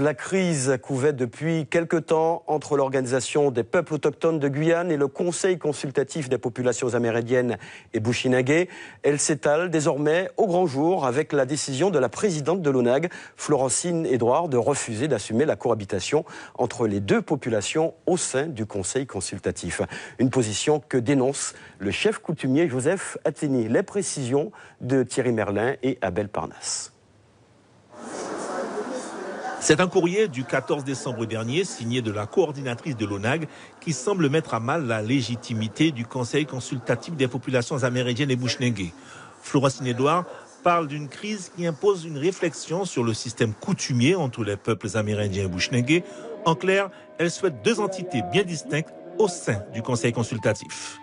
La crise couvait depuis quelque temps entre l'Organisation des peuples autochtones de Guyane et le Conseil consultatif des populations amérindiennes et bushinangés. Elle s'étale désormais au grand jour avec la décision de la présidente de l'ONAG, Florentine Édouard, de refuser d'assumer la cohabitation entre les deux populations au sein du Conseil consultatif. Une position que dénonce le chef coutumier Joseph Athéni. Les précisions de Thierry Merlin et Abel Parnasse. C'est un courrier du 14 décembre dernier signé de la coordinatrice de l'ONAG qui semble mettre à mal la légitimité du Conseil consultatif des populations amérindiennes et bushinangés. Florentine Édouard parle d'une crise qui impose une réflexion sur le système coutumier entre les peuples amérindiens et bushinangés. En clair, elle souhaite deux entités bien distinctes au sein du Conseil consultatif.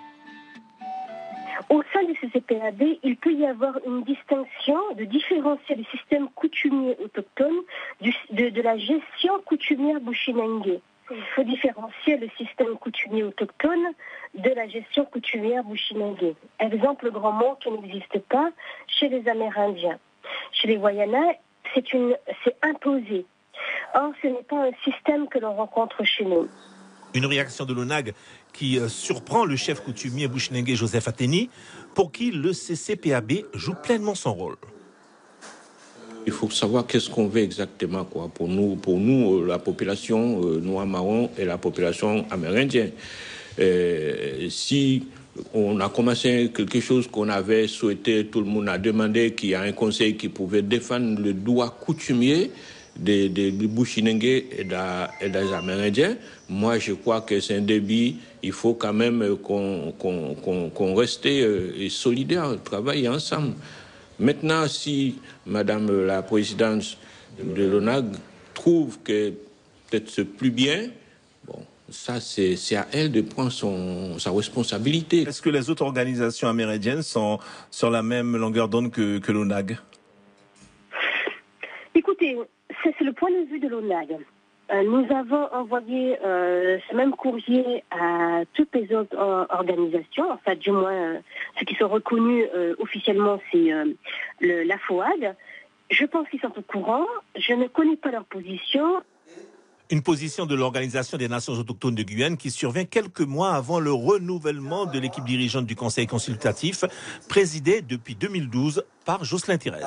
Au sein du CCPAB, il peut y avoir une distinction de différencier le système coutumier autochtone de la gestion coutumière bushinangé. Il faut différencier le système coutumier autochtone de la gestion coutumière bushinangé. Exemple, le grand mot qui n'existe pas chez les Amérindiens. Chez les Wayanas, c'est imposé. Or, ce n'est pas un système que l'on rencontre chez nous. Une réaction de l'ONAG qui surprend le chef coutumier bushinangé Joseph Athéni, pour qui le CCPAB joue pleinement son rôle. Il faut savoir qu'est-ce qu'on veut exactement, quoi. Pour nous, la population noire-marron et la population amérindienne. Si on a commencé quelque chose qu'on avait souhaité, tout le monde a demandé qu'il y a un conseil qui pouvait défendre le droit coutumier des bushinangés et des Amérindiens. Moi, je crois que c'est un débit. Il faut quand même qu'on reste solidaires, travailler ensemble. Maintenant, si Madame la Présidente de l'ONAG trouve que peut-être c'est plus bien, bon, ça c'est à elle de prendre sa responsabilité. Est-ce que les autres organisations amérindiennes sont sur la même longueur d'onde que l'ONAG? Écoutez, c'est le point de vue de l'ONAG. Nous avons envoyé ce même courrier à toutes les autres organisations, enfin du moins ceux qui sont reconnus officiellement, c'est la FOAD. Je pense qu'ils sont au courant, je ne connais pas leur position. Une position de l'Organisation des Nations autochtones de Guyane qui survient quelques mois avant le renouvellement de l'équipe dirigeante du Conseil consultatif, présidée depuis 2012 par Jocelyn Thérèse.